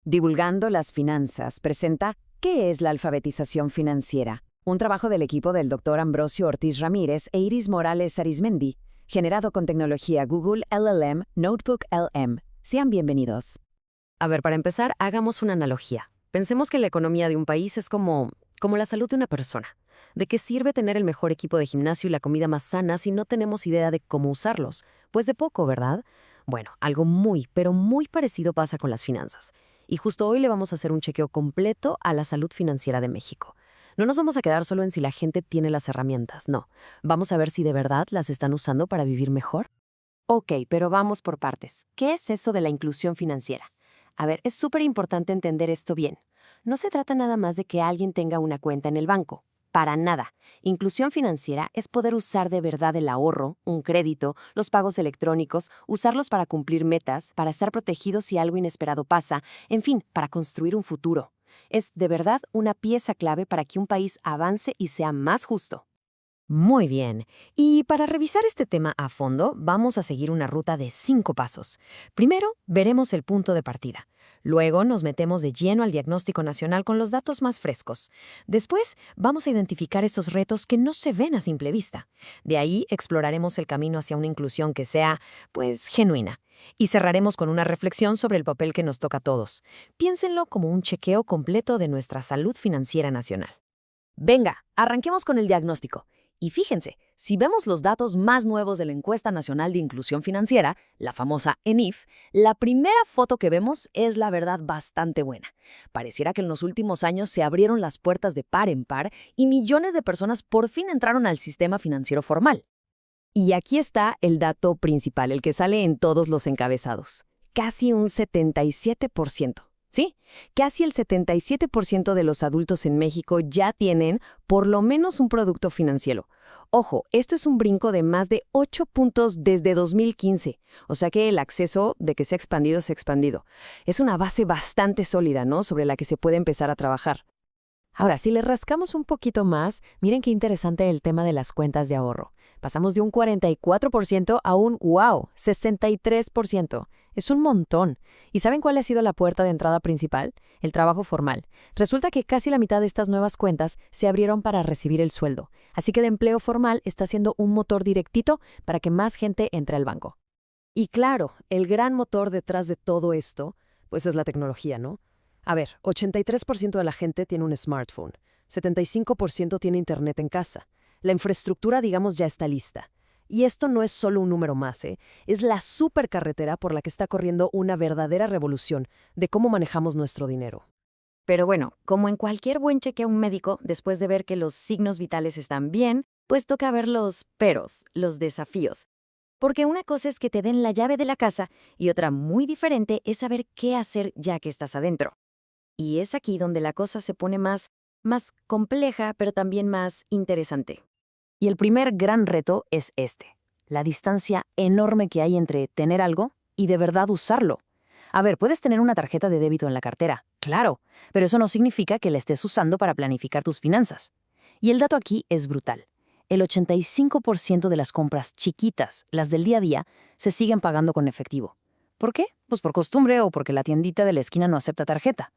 Divulgando las finanzas presenta ¿Qué es la alfabetización financiera? Un trabajo del equipo del Dr. Ambrosio Ortiz Ramírez e Iris Morales Arizmendi, generado con tecnología Google LLM Notebook LM. Sean bienvenidos. A ver, para empezar, hagamos una analogía. Pensemos que la economía de un país es como la salud de una persona. ¿De qué sirve tener el mejor equipo de gimnasio y la comida más sana si no tenemos idea de cómo usarlos? Pues de poco, ¿verdad? Bueno, algo pero muy parecido pasa con las finanzas. Y justo hoy le vamos a hacer un chequeo completo a la salud financiera de México. No nos vamos a quedar solo en si la gente tiene las herramientas, no. Vamos a ver si de verdad las están usando para vivir mejor. Ok, pero vamos por partes. ¿Qué es eso de la inclusión financiera? A ver, es súper importante entender esto bien. No se trata nada más de que alguien tenga una cuenta en el banco. Para nada. Inclusión financiera es poder usar de verdad el ahorro, un crédito, los pagos electrónicos, usarlos para cumplir metas, para estar protegidos si algo inesperado pasa, en fin, para construir un futuro. Es de verdad una pieza clave para que un país avance y sea más justo. Muy bien. Y para revisar este tema a fondo, vamos a seguir una ruta de 5 pasos. Primero, veremos el punto de partida. Luego, nos metemos de lleno al diagnóstico nacional con los datos más frescos. Después, vamos a identificar esos retos que no se ven a simple vista. De ahí, exploraremos el camino hacia una inclusión que sea, genuina. Y cerraremos con una reflexión sobre el papel que nos toca a todos. Piénsenlo como un chequeo completo de nuestra salud financiera nacional. Venga, arranquemos con el diagnóstico. Y fíjense, si vemos los datos más nuevos de la Encuesta Nacional de Inclusión Financiera, la famosa ENIF, la primera foto que vemos es la verdad bastante buena. Pareciera que en los últimos años se abrieron las puertas de par en par y millones de personas por fin entraron al sistema financiero formal. Y aquí está el dato principal, el que sale en todos los encabezados. Casi un 77%. Sí, casi el 77% de los adultos en México ya tienen por lo menos un producto financiero. Ojo, esto es un brinco de más de 8 puntos desde 2015. O sea que el acceso de que se ha expandido, se ha expandido. Es una base bastante sólida, ¿no?, sobre la que se puede empezar a trabajar. Ahora, si le rascamos un poquito más, miren qué interesante el tema de las cuentas de ahorro. Pasamos de un 44% a un, wow, 63%. Es un montón. ¿Y saben cuál ha sido la puerta de entrada principal? El trabajo formal. Resulta que casi la mitad de estas nuevas cuentas se abrieron para recibir el sueldo. Así que el empleo formal está siendo un motor directito para que más gente entre al banco. Y claro, el gran motor detrás de todo esto, pues es la tecnología, ¿no? A ver, 83% de la gente tiene un smartphone, 75% tiene internet en casa. La infraestructura, digamos, ya está lista. Y esto no es solo un número más, es la supercarretera por la que está corriendo una verdadera revolución de cómo manejamos nuestro dinero. Pero bueno, como en cualquier buen chequeo médico, después de ver que los signos vitales están bien, pues toca ver los peros, los desafíos. Porque una cosa es que te den la llave de la casa y otra muy diferente es saber qué hacer ya que estás adentro. Y es aquí donde la cosa se pone más compleja, pero también más interesante. Y el primer gran reto es la distancia enorme que hay entre tener algo y de verdad usarlo. A ver, puedes tener una tarjeta de débito en la cartera, claro, pero eso no significa que la estés usando para planificar tus finanzas. Y el dato aquí es brutal. El 85% de las compras chiquitas, las del día a día, se siguen pagando con efectivo. ¿Por qué? Pues por costumbre o porque la tiendita de la esquina no acepta tarjeta.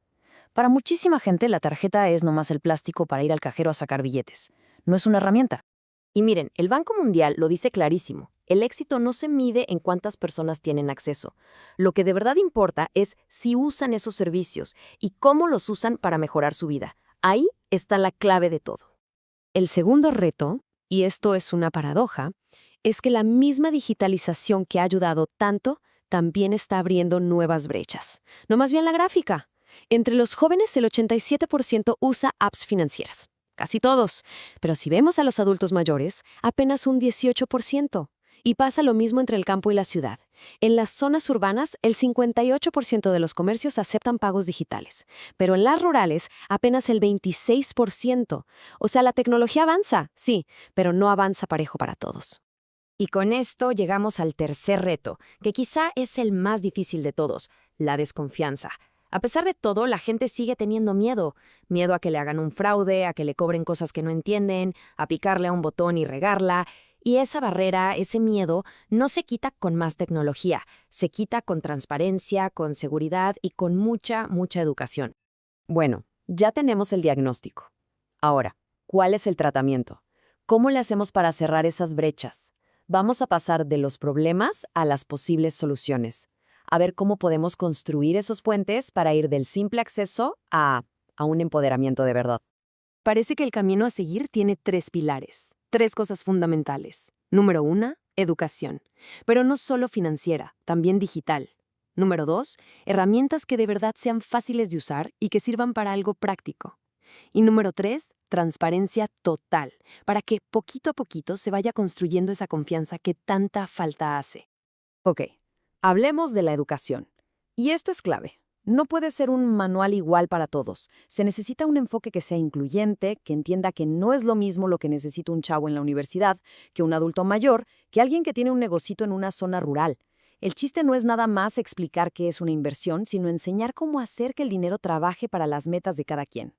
Para muchísima gente, la tarjeta es nomás el plástico para ir al cajero a sacar billetes. No es una herramienta. Y miren, el Banco Mundial lo dice clarísimo. El éxito no se mide en cuántas personas tienen acceso. Lo que de verdad importa es si usan esos servicios y cómo los usan para mejorar su vida. Ahí está la clave de todo. El segundo reto, y esto es una paradoja, es que la misma digitalización que ha ayudado tanto también está abriendo nuevas brechas. No más bien la gráfica. Entre los jóvenes, el 87% usa apps financieras. Casi todos. Pero si vemos a los adultos mayores, apenas un 18%. Y pasa lo mismo entre el campo y la ciudad. En las zonas urbanas, el 58% de los comercios aceptan pagos digitales. Pero en las rurales, apenas el 26%. O sea, la tecnología avanza, sí, pero no avanza parejo para todos. Y con esto llegamos al tercer reto, que quizá es el más difícil de todos, la desconfianza. A pesar de todo, la gente sigue teniendo miedo. Miedo a que le hagan un fraude, a que le cobren cosas que no entienden, a picarle a un botón y regarla. Y esa barrera, ese miedo, no se quita con más tecnología, se quita con transparencia, con seguridad y con mucha, mucha educación. Bueno, ya tenemos el diagnóstico. Ahora, ¿cuál es el tratamiento? ¿Cómo le hacemos para cerrar esas brechas? Vamos a pasar de los problemas a las posibles soluciones. A ver cómo podemos construir esos puentes para ir del simple acceso a un empoderamiento de verdad. Parece que el camino a seguir tiene 3 pilares, 3 cosas fundamentales. Número 1, educación. Pero no solo financiera, también digital. Número 2, herramientas que de verdad sean fáciles de usar y que sirvan para algo práctico. Y número 3, transparencia total, para que poquito a poquito se vaya construyendo esa confianza que tanta falta hace. Ok, hablemos de la educación. Y esto es clave. No puede ser un manual igual para todos. Se necesita un enfoque que sea incluyente, que entienda que no es lo mismo lo que necesita un chavo en la universidad que un adulto mayor, que alguien que tiene un negocito en una zona rural. El chiste no es nada más explicar qué es una inversión, sino enseñar cómo hacer que el dinero trabaje para las metas de cada quien.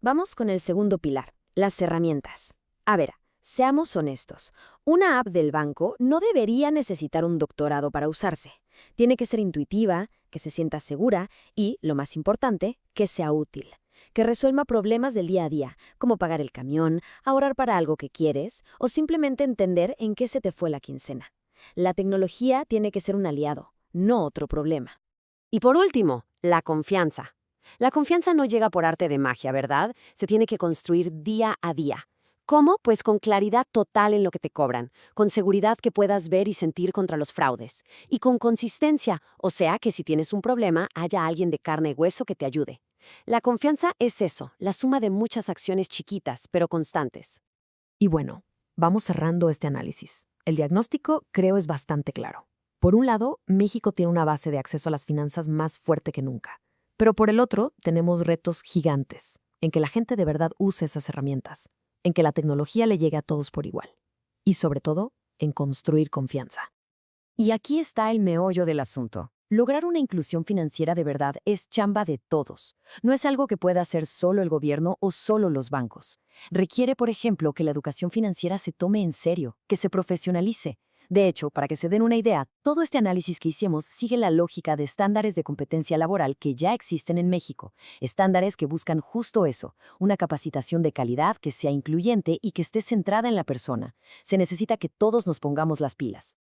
Vamos con el segundo pilar, las herramientas. A ver, seamos honestos. Una app del banco no debería necesitar un doctorado para usarse. Tiene que ser intuitiva, que se sienta segura y, lo más importante, que sea útil. Que resuelva problemas del día a día, como pagar el camión, ahorrar para algo que quieres o simplemente entender en qué se te fue la quincena. La tecnología tiene que ser un aliado, no otro problema. Y por último, la confianza. La confianza no llega por arte de magia, ¿verdad? Se tiene que construir día a día. ¿Cómo? Pues con claridad total en lo que te cobran, con seguridad que puedas ver y sentir contra los fraudes, y con consistencia, o sea que si tienes un problema, haya alguien de carne y hueso que te ayude. La confianza es eso, la suma de muchas acciones chiquitas, pero constantes. Y bueno, vamos cerrando este análisis. El diagnóstico, creo, es bastante claro. Por un lado, México tiene una base de acceso a las finanzas más fuerte que nunca. Pero por el otro, tenemos retos gigantes, en que la gente de verdad use esas herramientas, en que la tecnología le llegue a todos por igual. Y sobre todo, en construir confianza. Y aquí está el meollo del asunto. Lograr una inclusión financiera de verdad es chamba de todos. No es algo que pueda hacer solo el gobierno o solo los bancos. Requiere, por ejemplo, que la educación financiera se tome en serio, que se profesionalice. De hecho, para que se den una idea, todo este análisis que hicimos sigue la lógica de estándares de competencia laboral que ya existen en México. Estándares que buscan justo eso, una capacitación de calidad que sea incluyente y que esté centrada en la persona. Se necesita que todos nos pongamos las pilas.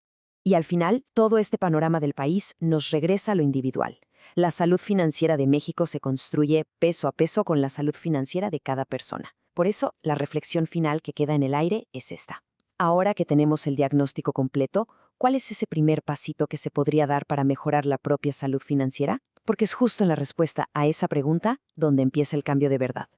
Y al final, todo este panorama del país nos regresa a lo individual. La salud financiera de México se construye peso a peso con la salud financiera de cada persona. Por eso, la reflexión final que queda en el aire es esta. Ahora que tenemos el diagnóstico completo, ¿cuál es ese primer pasito que se podría dar para mejorar la propia salud financiera? Porque es justo en la respuesta a esa pregunta donde empieza el cambio de verdad.